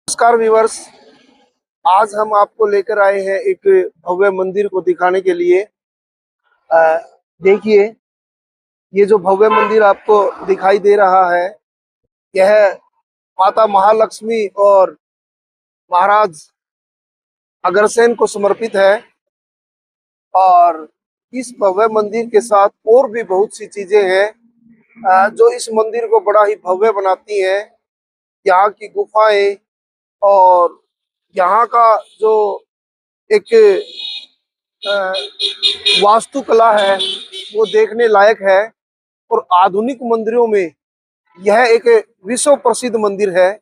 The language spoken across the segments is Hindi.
नमस्कार व्यूवर्स। आज हम आपको लेकर आए हैं एक भव्य मंदिर को दिखाने के लिए। देखिए, ये जो भव्य मंदिर आपको दिखाई दे रहा है, यह माता महालक्ष्मी और महाराज अग्रसेन को समर्पित है। और इस भव्य मंदिर के साथ और भी बहुत सी चीजें हैं जो इस मंदिर को बड़ा ही भव्य बनाती हैं। यहाँ की गुफाएं और यहाँ का जो एक वास्तुकला है वो देखने लायक है। और आधुनिक मंदिरों में यह एक विश्व प्रसिद्ध मंदिर है।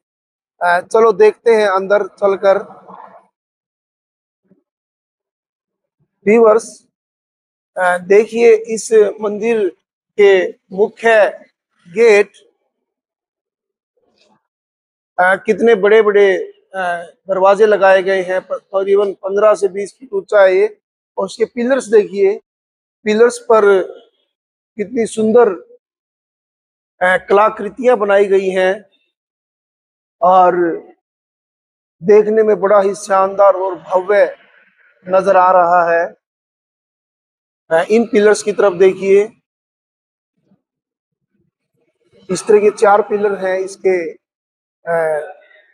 चलो देखते हैं अंदर चलकर। व्यूअर्स, देखिए इस मंदिर के मुख्य गेट कितने बड़े बड़े दरवाजे लगाए गए हैं। तकरीबन 15 से 20 फीट ऊंचा है ये। और उसके पिलर्स देखिए, पिलर्स पर कितनी सुंदर कलाकृतियां बनाई गई हैं और देखने में बड़ा ही शानदार और भव्य नजर आ रहा है। इन पिलर्स की तरफ देखिए, इस तरह के 4 पिलर हैं इसके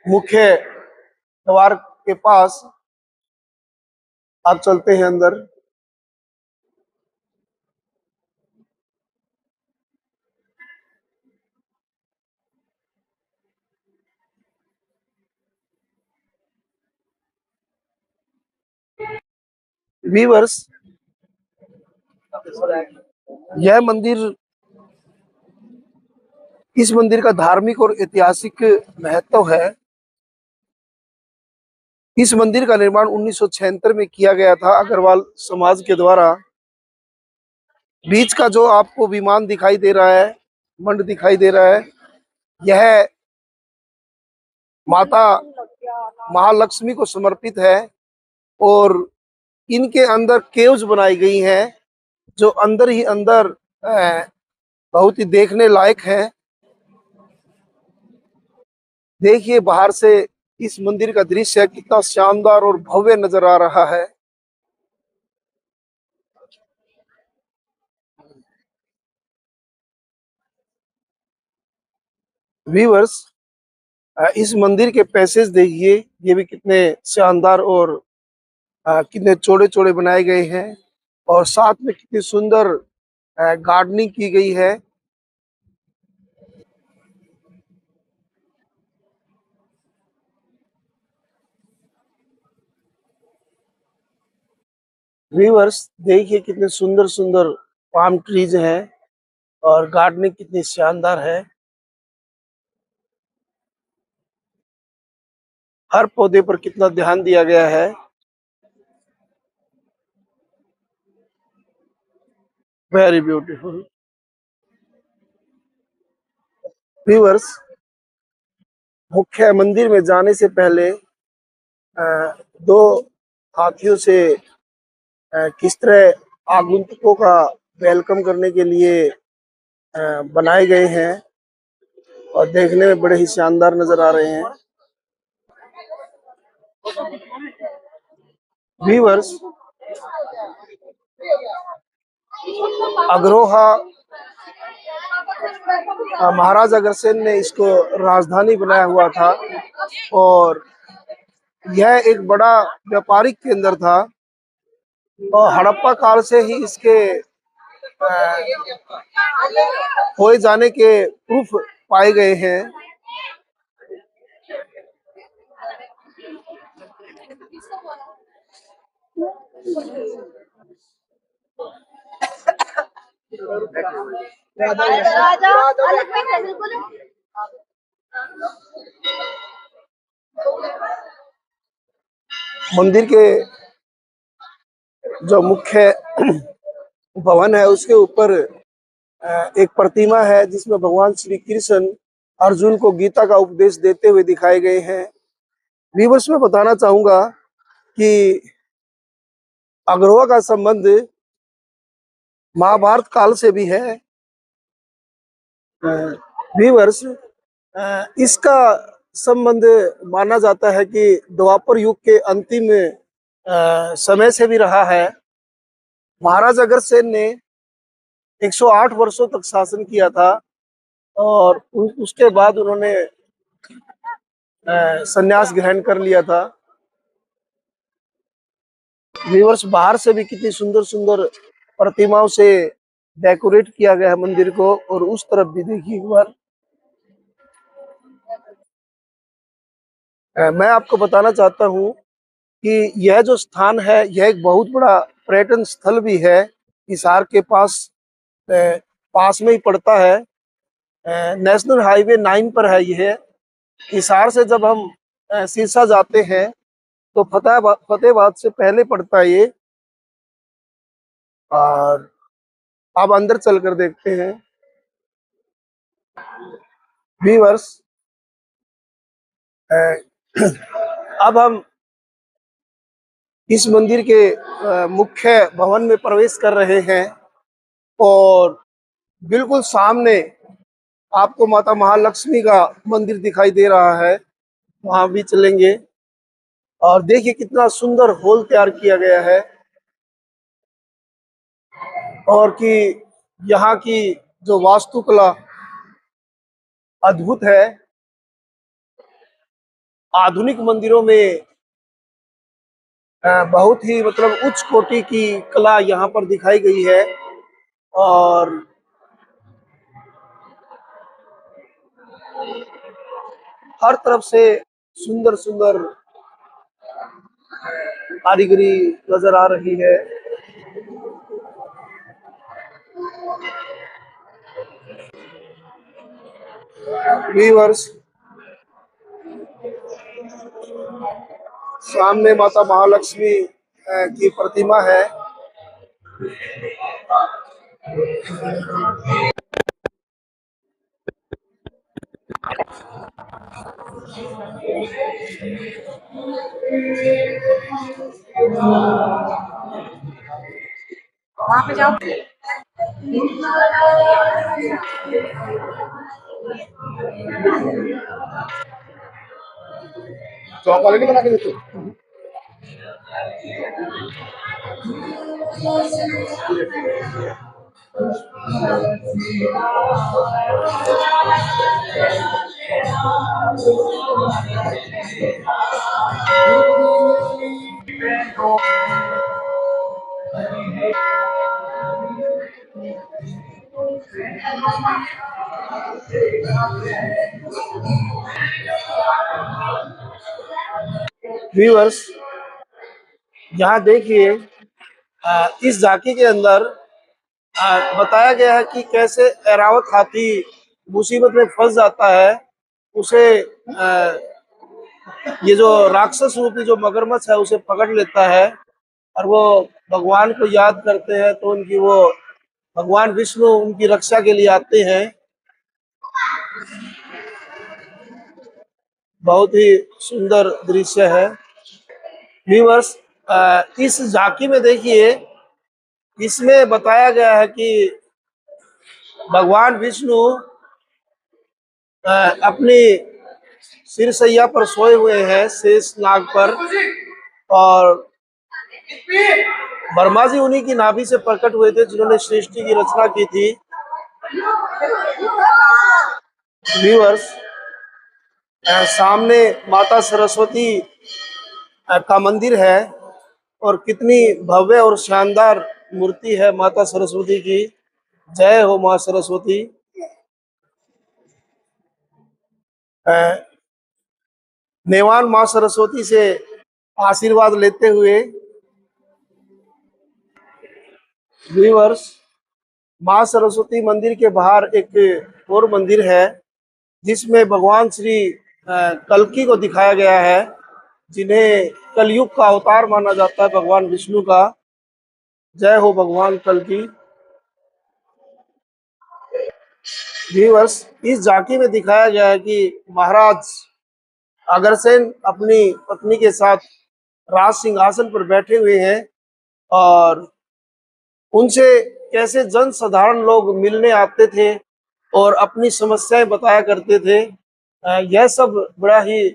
मुख्य द्वार के पास। आप चलते हैं अंदर। व्यूअर्स, यह मंदिर, इस मंदिर का धार्मिक और ऐतिहासिक महत्व है। इस मंदिर का निर्माण 1976 में किया गया था अग्रवाल समाज के द्वारा। बीच का जो आपको विमान दिखाई दे रहा है, मंड दिखाई दे रहा है, यह माता महालक्ष्मी को समर्पित है। और इनके अंदर केव्स बनाई गई हैं जो अंदर ही अंदर बहुत ही देखने लायक है। देखिए बाहर से इस मंदिर का दृश्य कितना शानदार और भव्य नजर आ रहा है। व्यूअर्स, इस मंदिर के पैसेज देखिए, ये भी कितने शानदार और कितने चौड़े चौड़े बनाए गए हैं। और साथ में कितनी सुंदर गार्डनिंग की गई है। व्यूअर्स, देखिए कितने सुंदर सुंदर पाम ट्रीज हैं और गार्डनिंग कितनी शानदार है। हर पौधे पर कितना ध्यान दिया गया है। Very beautiful. व्यूअर्स, मुख्य मंदिर में जाने से पहले अ, दो हाथियों से किस तरह आगंतुकों का वेलकम करने के लिए बनाए गए हैं और देखने में बड़े ही शानदार नजर आ रहे हैं। व्यूअर्स, अग्रोहा महाराज अग्रसेन ने इसको राजधानी बनाया हुआ था। और यह एक बड़ा व्यापारिक केंद्र था। और हड़प्पा काल से ही इसके खोए जाने के प्रूफ पाए गए हैं। मंदिर के जो मुख्य भवन है उसके ऊपर एक प्रतिमा है जिसमें भगवान श्री कृष्ण अर्जुन को गीता का उपदेश देते हुए दिखाए गए हैं। व्यूअर्स, में बताना चाहूंगा कि अग्रवा का संबंध महाभारत काल से भी है। व्यूअर्स, इसका संबंध माना जाता है कि द्वापर युग के अंतिम समय से भी रहा है। महाराज अग्रसेन ने 108 वर्षों तक शासन किया था और उसके बाद उन्होंने संन्यास ग्रहण कर लिया था। व्यूअर्स, बाहर से भी कितनी सुंदर सुंदर प्रतिमाओं से डेकोरेट किया गया है मंदिर को, और उस तरफ भी देखिए एक बार। मैं आपको बताना चाहता हूँ कि यह जो स्थान है यह एक बहुत बड़ा पर्यटन स्थल भी है। हिसार के पास में ही पड़ता है। नेशनल हाईवे 9 पर है यह। हिसार से जब हम सिरसा जाते हैं तो फतेहाबाद से पहले पड़ता है ये। और अब अंदर चलकर देखते हैं। व्यूअर्स, अब हम इस मंदिर के मुख्य भवन में प्रवेश कर रहे हैं और बिल्कुल सामने आपको माता महालक्ष्मी का मंदिर दिखाई दे रहा है। वहां भी चलेंगे और देखिए कितना सुंदर हॉल तैयार किया गया है, और कि यहाँ की जो वास्तुकला अद्भुत है। आधुनिक मंदिरों में बहुत ही मतलब उच्च कोटि की कला यहाँ पर दिखाई गई है। और हर तरफ से सुंदर सुंदर कारीगरी नजर आ रही है। व्यूअर्स, सामने माता महालक्ष्मी की प्रतिमा है। वहां पे जाओ। चौक वाले नहीं बना के देते। व्यूअर्स, यहाँ देखिए इस झांकी के अंदर बताया गया है कि कैसे ऐरावत हाथी मुसीबत में फंस जाता है। उसे ये जो राक्षस रूपी जो मगरमच्छ है उसे पकड़ लेता है, और वो भगवान को याद करते हैं तो उनकी वो भगवान विष्णु उनकी रक्षा के लिए आते हैं। बहुत ही सुंदर दृश्य है। व्यूअर्स, इस झांकी में देखिए, इसमें बताया गया है कि भगवान विष्णु अपनी सिरसैया पर सोए हुए हैं, शेष नाग पर, और ब्रह्मा जी उन्हीं की नाभि से प्रकट हुए थे जिन्होंने सृष्टि की रचना की थी। व्यूअर्स, सामने माता सरस्वती का मंदिर है, और कितनी भव्य और शानदार मूर्ति है माता सरस्वती की। जय हो माँ सरस्वती। नेवान माँ सरस्वती से आशीर्वाद लेते हुए व्यूअर्स, माँ सरस्वती मंदिर के बाहर एक और मंदिर है जिसमें भगवान श्री कल्कि को दिखाया गया है, जिन्हें कलयुग का अवतार माना जाता है भगवान विष्णु का। जय हो भगवान कल्कि। व्यूअर्स, इस झांकी में दिखाया गया है कि महाराज अग्रसेन अपनी पत्नी के साथ राज सिंहासन पर बैठे हुए हैं, और उनसे कैसे जन साधारण लोग मिलने आते थे और अपनी समस्याएं बताया करते थे। यह सब बड़ा ही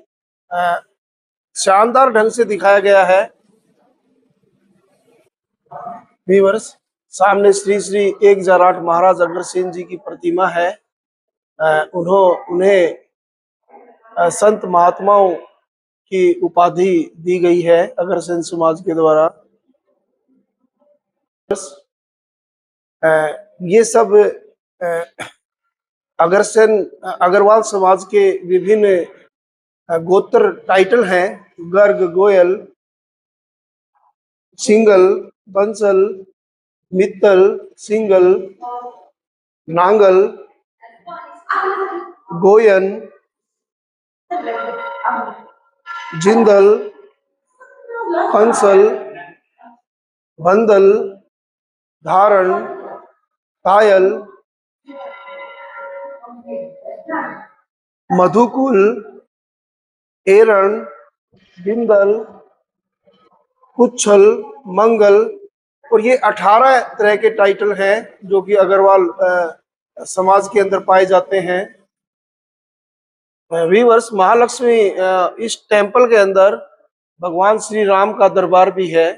शानदार ढंग से दिखाया गया है। व्यूअर्स, सामने श्री श्री 1008 महाराज अग्रसेन जी की प्रतिमा है। उन्हें संत महात्माओं की उपाधि दी गई है अग्रसेन समाज के द्वारा। ये सब अग्रसेन अग्रवाल समाज के विभिन्न गोत्र टाइटल हैं। गर्ग, गोयल, सिंगल, बंसल, मित्तल, सिंगल, नांगल, गोयन, जिंदल, कंसल, बंदल, धारण, कायल, मधुकुल, एरण, बिंदल, कुच्छल, मंगल, और ये 18 तरह के टाइटल हैं जो कि अग्रवाल समाज के अंदर पाए जाते हैं। व्यूअर्स, महालक्ष्मी इस टेंपल के अंदर भगवान श्री राम का दरबार भी है।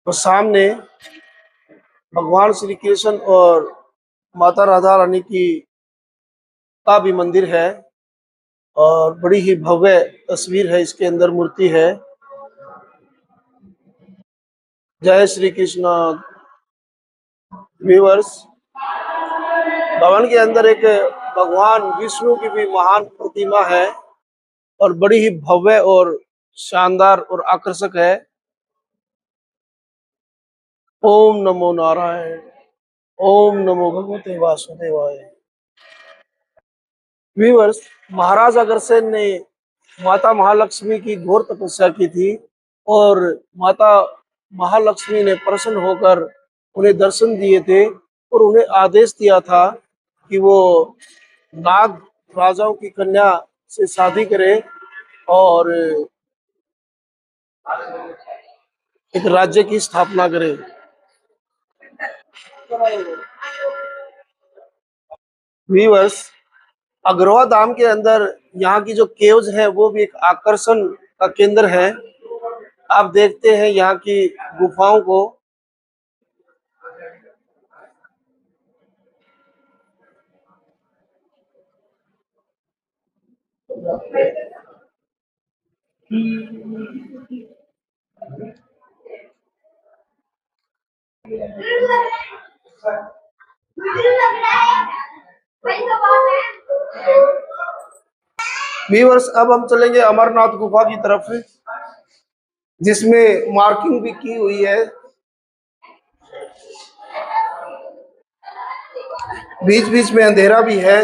तो सामने भगवान श्री कृष्ण और माता राधा रानी की का भी मंदिर है और बड़ी ही भव्य तस्वीर है, इसके अंदर मूर्ति है। जय श्री कृष्ण। व्यूअर्स, भवन के अंदर एक भगवान विष्णु की भी महान प्रतिमा है और बड़ी ही भव्य और शानदार और आकर्षक है। ओम नमो नारायण, ओम नमो भगवते वासुदेवाय। व्यूअर्स, महाराज अग्रसेन ने माता महालक्ष्मी की घोर तपस्या की थी और माता महालक्ष्मी ने प्रसन्न होकर उन्हें दर्शन दिए थे और उन्हें आदेश दिया था कि वो नाग राजाओं की कन्या से शादी करे और एक राज्य की स्थापना करे। व्यूअर्स, अग्रवा धाम के अंदर यहाँ की जो केव्स है वो भी एक आकर्षण का केंद्र है। आप देखते हैं यहाँ की गुफाओं को। व्यूअर्स, अब हम चलेंगे अमरनाथ गुफा की तरफ, जिसमें मार्किंग भी की हुई है। बीच बीच में अंधेरा भी है।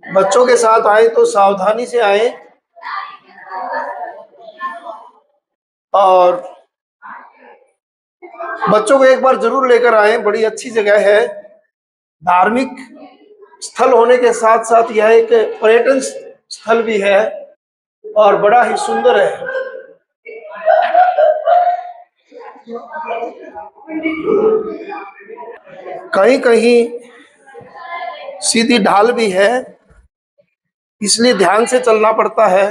बच्चों के साथ आए तो सावधानी से आए और बच्चों को एक बार जरूर लेकर आए। बड़ी अच्छी जगह है, धार्मिक स्थल होने के साथ साथ यह एक पर्यटन स्थल भी है और बड़ा ही सुंदर है। कहीं कहीं सीधी ढाल भी है, इसलिए ध्यान से चलना पड़ता है,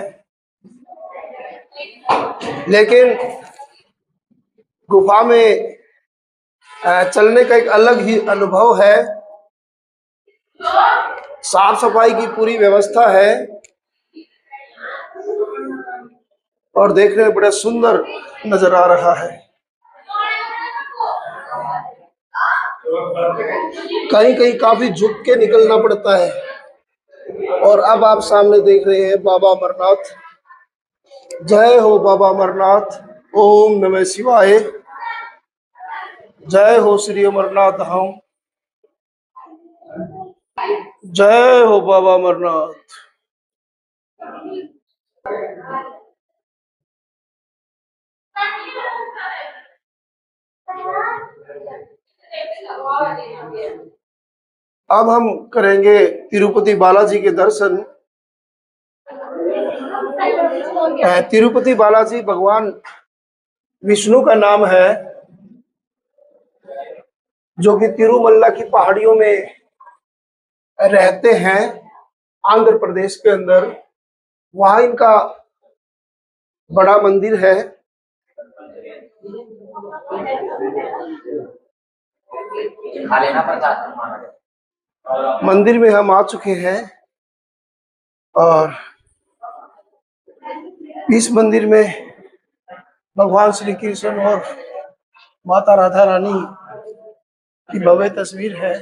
लेकिन गुफा में चलने का एक अलग ही अनुभव है। साफ सफाई की पूरी व्यवस्था है और देखने में बड़ा सुंदर नजर आ रहा है। कहीं कहीं काफी झुक के निकलना पड़ता है। और अब आप सामने देख रहे हैं बाबा अमरनाथ। जय हो बाबा अमरनाथ। ओम नमः शिवाय। जय हो श्री अमरनाथ धाम। जय हो बाबा अमरनाथ। अब हम करेंगे तिरुपति बालाजी के दर्शन। तिरुपति बालाजी भगवान विष्णु का नाम है, जो कि तिरुमल्ला की पहाड़ियों में रहते हैं आंध्र प्रदेश के अंदर। वहाँ इनका बड़ा मंदिर है। मंदिर में हम आ चुके हैं और इस मंदिर में भगवान श्री कृष्ण और माता राधा रानी की भव्य तस्वीर है।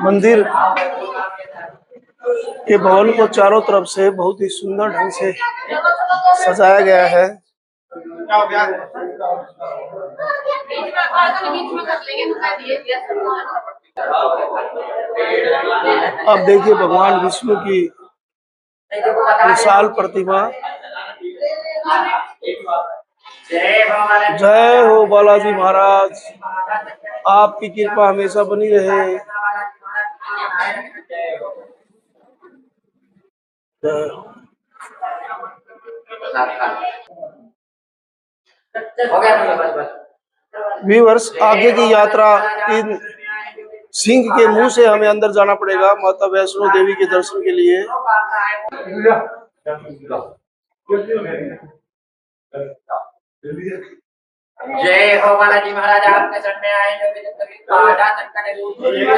मंदिर के भवन को चारों तरफ से बहुत ही सुंदर ढंग से सजाया गया है। अब देखिए भगवान विष्णु की विशाल प्रतिमा। जय हो बालाजी महाराज, आपकी कृपा हमेशा बनी रहे। व्यूअर्स, आगे की यात्रा इन सिंह के मुंह से हमें अंदर जाना पड़ेगा माता वैष्णो देवी के दर्शन के लिए। जय हो बालाजी महाराज, आपके शरण में आए जो भी कभी बाधा संकट दूर करना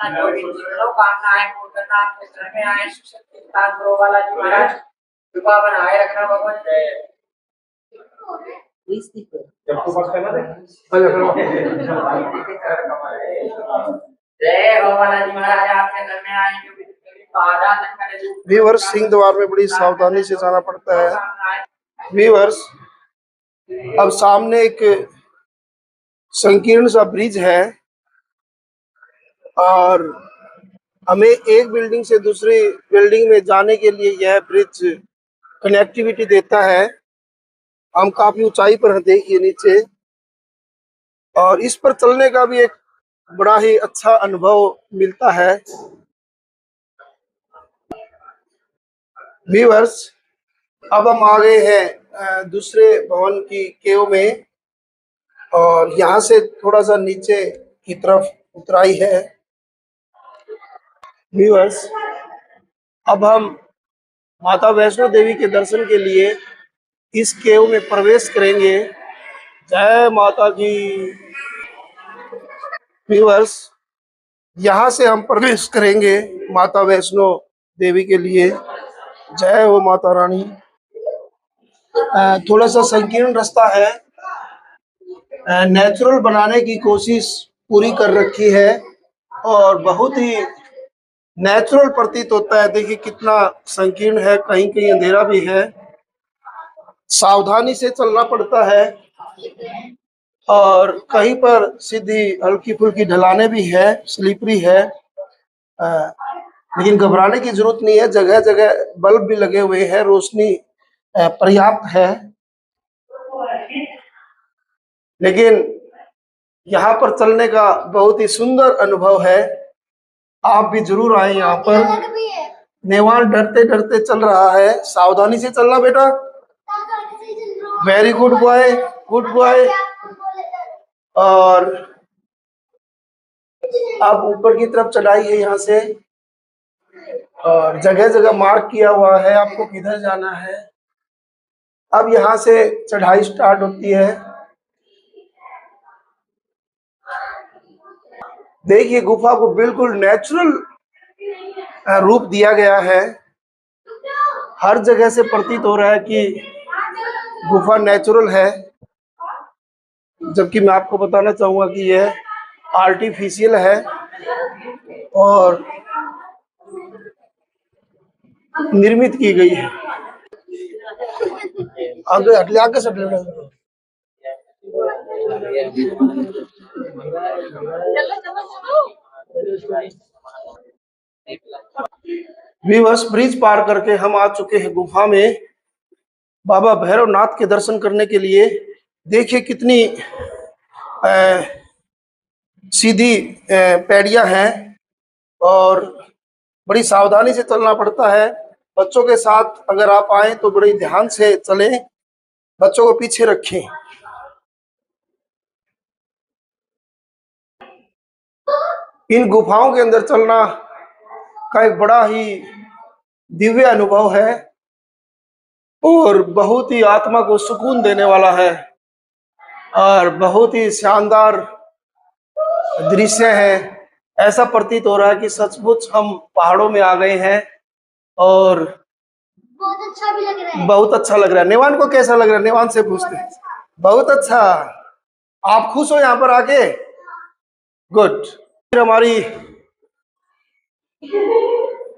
जो भी कामना है पूर्ण करना आपके शरण में आए। सुशक्ति हो बालाजी महाराज, कृपा बनाए रखना भगवान। जय हो बालाजी महाराज, आपके शरण में आए जो भी बाधा संकट दूर। व्यूअर्स, सिंह द्वार में बड़ी सावधानी से जाना पड़ता है। व्यूअर्स, अब सामने एक संकीर्ण सा ब्रिज है और हमें एक बिल्डिंग से दूसरी बिल्डिंग में जाने के लिए यह ब्रिज कनेक्टिविटी देता है। हम काफी ऊंचाई पर हैं, देखिए नीचे, और इस पर चलने का भी एक बड़ा ही अच्छा अनुभव मिलता है। व्यूअर्स, अब हम आ गए हैं दूसरे भवन की केव में और यहाँ से थोड़ा सा नीचे की तरफ उतराई है। व्यूअर्स, अब हम माता वैष्णो देवी के दर्शन के लिए इस केव में प्रवेश करेंगे। जय माता की। व्यूअर्स, यहाँ से हम प्रवेश करेंगे माता वैष्णो देवी के लिए। जय हो माता रानी। थोड़ा सा संकीर्ण रास्ता है, नेचुरल बनाने की कोशिश पूरी कर रखी है और बहुत ही नेचुरल प्रतीत होता है। देखिए कितना संकीर्ण है, कहीं कहीं अंधेरा भी है, सावधानी से चलना पड़ता है और कहीं पर सीधी हल्की फुल्की ढलाने भी है, स्लिपरी है, लेकिन घबराने की जरूरत नहीं है। जगह जगह बल्ब भी लगे हुए हैं, रोशनी पर्याप्त है। लेकिन यहाँ पर चलने का बहुत ही सुंदर अनुभव है। आप भी जरूर आए यहाँ पर। नेवाल डरते डरते चल रहा है, सावधानी से चलना बेटा। Very good boy, good boy. और अब ऊपर की तरफ चढ़ाई है यहाँ से और जगह जगह मार्क किया हुआ है आपको किधर जाना है। अब यहाँ से चढ़ाई स्टार्ट होती है। देखिए गुफा को बिल्कुल नेचुरल रूप दिया गया है। हर जगह से प्रतीत हो रहा है कि गुफा नेचुरल है, जबकि मैं आपको बताना चाहूंगा कि यह आर्टिफिशियल है और निर्मित की गई है। आगे आगे से व्यूअर्स, ब्रिज पार करके हम आ चुके हैं गुफा में बाबा भैरवनाथ के दर्शन करने के लिए। देखिए कितनी सीधी पैड़ियां हैं और बड़ी सावधानी से चलना पड़ता है। बच्चों के साथ अगर आप आए तो बड़े ध्यान से चलें, बच्चों को पीछे रखें। इन गुफाओं के अंदर चलना का एक बड़ा ही दिव्य अनुभव है और बहुत ही आत्मा को सुकून देने वाला है और बहुत ही शानदार दृश्य है। ऐसा प्रतीत हो रहा है कि सचमुच हम पहाड़ों में आ गए हैं और बहुत अच्छा भी लग रहा है। बहुत अच्छा लग रहा है। नेवान को कैसा लग रहा है? नेवान से पूछते हैं। बहुत अच्छा। आप खुश हो यहाँ पर आके? गुड। फिर हमारी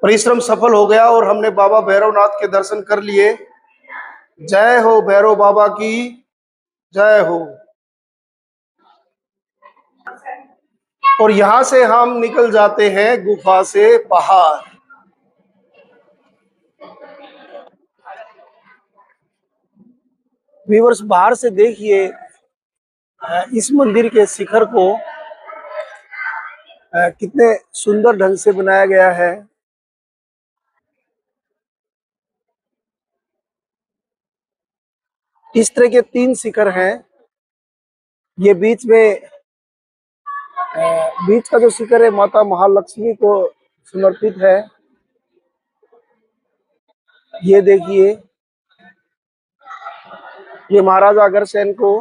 परिश्रम सफल हो गया और हमने बाबा भैरवनाथ के दर्शन कर लिए। जय हो भैरव बाबा की, जय हो। और यहां से हम निकल जाते हैं गुफा से बाहर। व्यूअर्स, बाहर से देखिए इस मंदिर के शिखर को कितने सुंदर ढंग से बनाया गया है। इस तरह के 3 शिखर हैं। ये बीच का जो शिखर है माता महालक्ष्मी को समर्पित है। ये देखिए, ये महाराजा अग्रसेन को।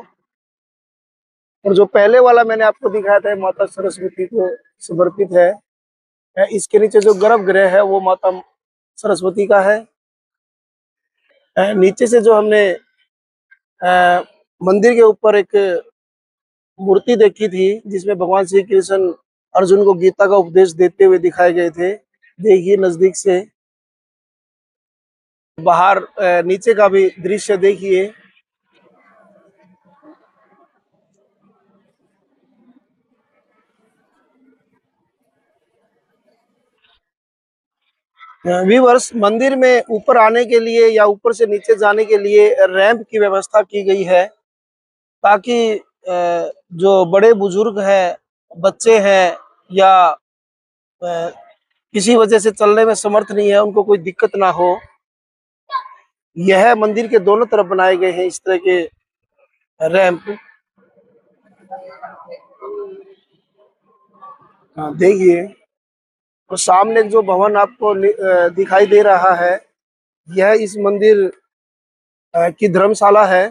और जो पहले वाला मैंने आपको दिखाया था माता सरस्वती को समर्पित है। इसके नीचे जो गर्भगृह है वो माता सरस्वती का है। नीचे से जो हमने मंदिर के ऊपर एक मूर्ति देखी थी जिसमें भगवान श्री कृष्ण अर्जुन को गीता का उपदेश देते हुए दिखाए गए थे। देखिए नजदीक से। बाहर नीचे का भी दृश्य देखिए। व्यूअर्स, मंदिर में ऊपर आने के लिए या ऊपर से नीचे जाने के लिए रैंप की व्यवस्था की गई है ताकि जो बड़े बुजुर्ग हैं, बच्चे हैं या किसी वजह से चलने में समर्थ नहीं है, उनको कोई दिक्कत ना हो। यह मंदिर के दोनों तरफ बनाए गए हैं इस तरह के रैंप। देखिए, और सामने जो भवन आपको दिखाई दे रहा है, यह इस मंदिर की धर्मशाला है।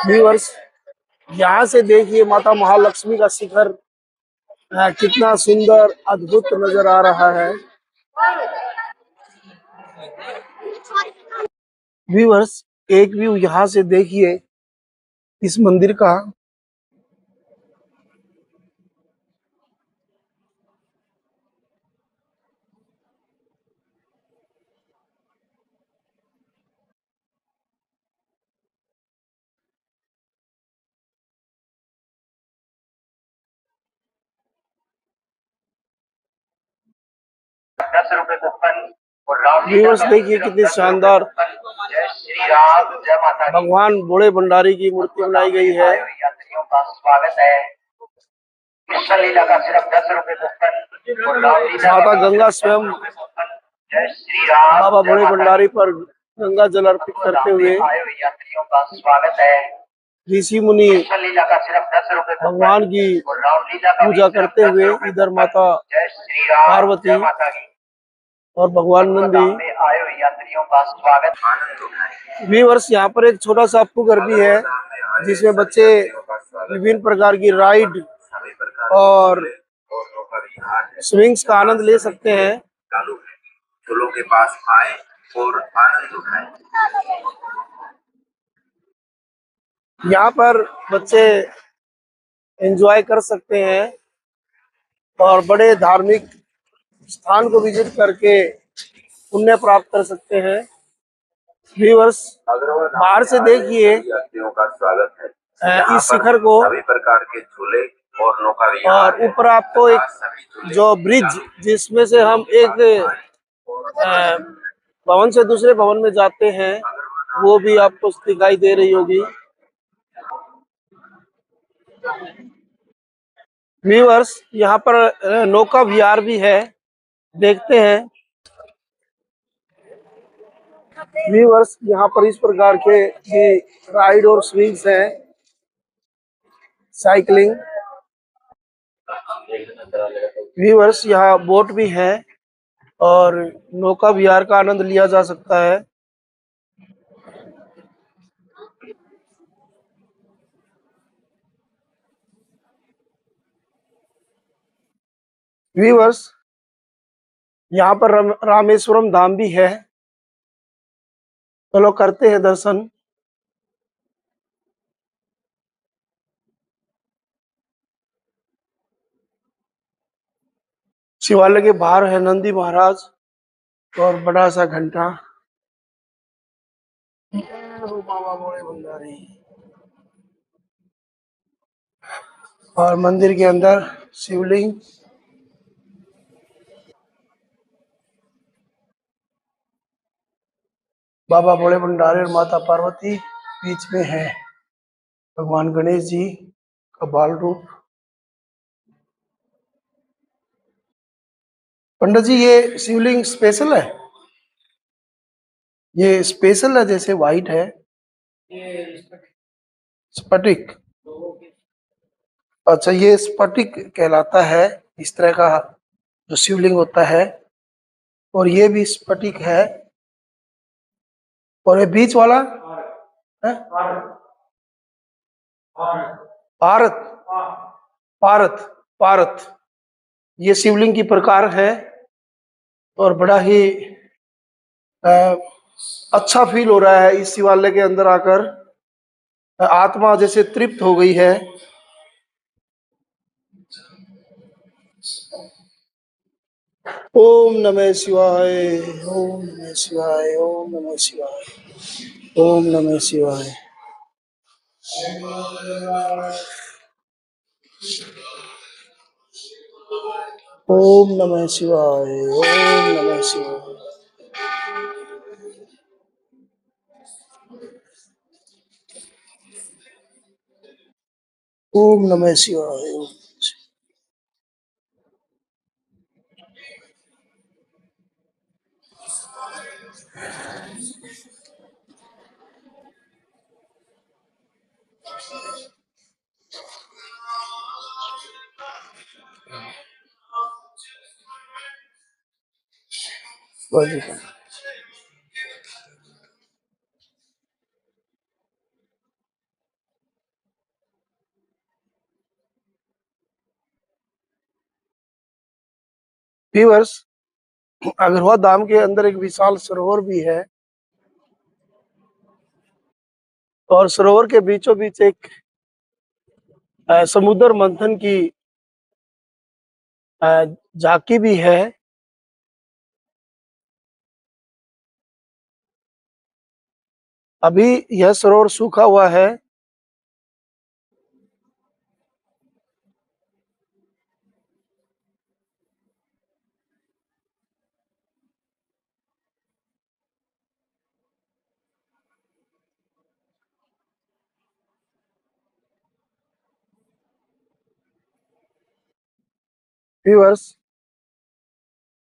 व्यूअर्स, यहाँ से देखिए माता महालक्ष्मी का शिखर कितना सुंदर अद्भुत नजर आ रहा है। व्यूअर्स, एक व्यू यहाँ से देखिए इस मंदिर का। ₹10 कूपन और राउंड व्यूअर्स, देखिए कितनी शानदार जय श्री राम, जय माता दी। भगवान बूढ़े भंडारी की मूर्ति बनाई गई है। यात्रियों का स्वागत है। इस लीला का सिर्फ ₹10 कूपन और राउंड माता गंगा स्वयं जय श्री राम, बाबा बूढ़े भंडारी पर गंगा जल अर्पित करते हुए यात्रियों का स्वागत है। ऋषि मुनि लीला का सिर्फ ₹10 भगवान की पूजा करते हुए इधर माता पार्वती और भगवान नंदी। यात्रियों का स्वागत। व्यूअर्स, यहाँ पर एक छोटा सा अप्पू घर भी है जिसमें बच्चे विभिन्न प्रकार की राइड और स्विंग्स का आनंद ले सकते हैं। फूलों के पास आए और आनंद उठाएं। यहाँ पर बच्चे एंजॉय कर सकते हैं और बड़े धार्मिक स्थान को विजिट करके पुण्य प्राप्त कर सकते हैं। व्यूअर्स, बाहर से देखिए यात्रियों का स्वागत है। इस शिखर को। सभी प्रकार के झूले और नौका और ऊपर आपको एक जो ब्रिज जिसमें से हम एक भवन से दूसरे भवन में जाते हैं वो भी आपको दिखाई दे रही होगी। व्यूअर्स, यहाँ पर नौका विहार भी है, देखते हैं। व्यूअर्स, यहाँ पर इस प्रकार के भी राइड और स्विंग्स हैं, साइकिलिंग। व्यूअर्स, यहाँ बोट भी है और नौका विहार का आनंद लिया जा सकता है। व्यूअर्स, यहाँ पर रामेश्वरम धाम भी है। चलो करते हैं दर्शन। शिवालय के बाहर है नंदी महाराज और बड़ा सा घंटा। बाबा बड़े भंडारी। और मंदिर के अंदर शिवलिंग। बाबा बड़े भंडारी और माता पार्वती बीच में है। भगवान गणेश जी का बाल रूप। पंडित जी, ये शिवलिंग स्पेशल है? ये स्पेशल है, जैसे व्हाइट है। स्फटिक। अच्छा, ये स्फटिक कहलाता है इस तरह का जो शिवलिंग होता है। और ये भी स्फटिक है। और ये बीच वाला है पारत। पारत। पारत। ये शिवलिंग की प्रकार है। और बड़ा ही अ, अच्छा फील हो रहा है इस शिवालय के अंदर आकर। आत्मा जैसे तृप्त हो गई है। ओम नमः शिवाय। ओम नमः शिवाय। ओम नमः शिवाय। ओम नमः शिवाय। ओम नमः शिवाय। ओम नमः शिवाय। ओम नमः शिवाय। व्यूअर्स, अग्रवा धाम के अंदर एक विशाल सरोवर भी है। और सरोवर के बीचों बीच एक समुद्र मंथन की झांकी भी है। अभी यह सरोवर सूखा हुआ है। व्यूअर्स,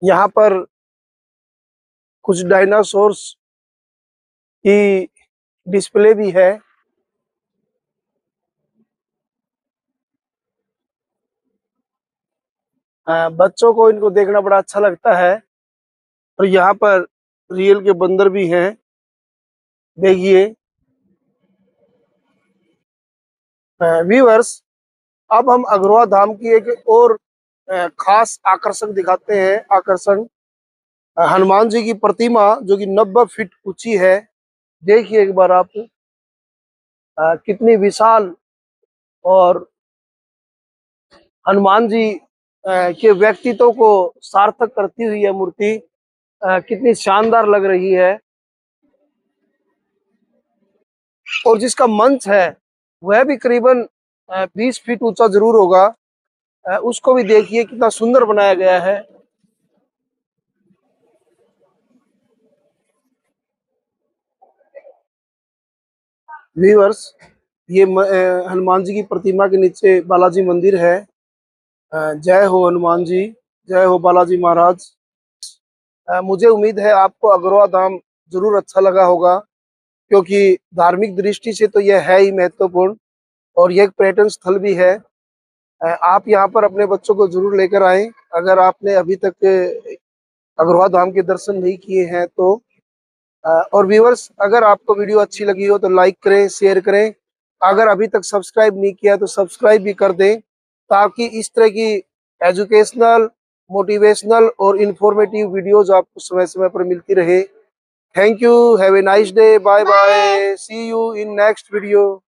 यहाँ पर कुछ डायनासोर्स की डिस्प्ले भी है। बच्चों को इनको देखना बड़ा अच्छा लगता है। और यहाँ पर रियल के बंदर भी हैं, देखिए। व्यूअर्स, अब हम अग्रवा धाम की एक और खास आकर्षण दिखाते हैं। आकर्षण हनुमान जी की प्रतिमा, जो कि 90 फीट ऊंची है। देखिए एक बार आप, कितनी विशाल। और हनुमान जी के व्यक्तित्व को सार्थक करती हुई यह मूर्ति कितनी शानदार लग रही है। और जिसका मंच है वह भी करीबन 20 फीट ऊंचा जरूर होगा। उसको भी देखिए कितना सुंदर बनाया गया है। व्यूअर्स, ये हनुमान जी की प्रतिमा के नीचे बालाजी मंदिर है। जय हो हनुमान जी। जय हो बालाजी महाराज। मुझे उम्मीद है आपको अग्रवा धाम जरूर अच्छा लगा होगा, क्योंकि धार्मिक दृष्टि से तो यह है ही महत्वपूर्ण। और यह एक पर्यटन स्थल भी है। आप यहाँ पर अपने बच्चों को जरूर लेकर आएं। अगर आपने अभी तक अग्रवाल धाम के दर्शन नहीं किए हैं तो और व्यूअर्स, अगर आपको वीडियो अच्छी लगी हो तो लाइक करें, शेयर करें। अगर अभी तक सब्सक्राइब नहीं किया तो सब्सक्राइब भी कर दें, ताकि इस तरह की एजुकेशनल, मोटिवेशनल और इंफॉर्मेटिव वीडियोज आपको समय समय पर मिलती रहे। Thank you, have a nice day, bye bye, see you in next video.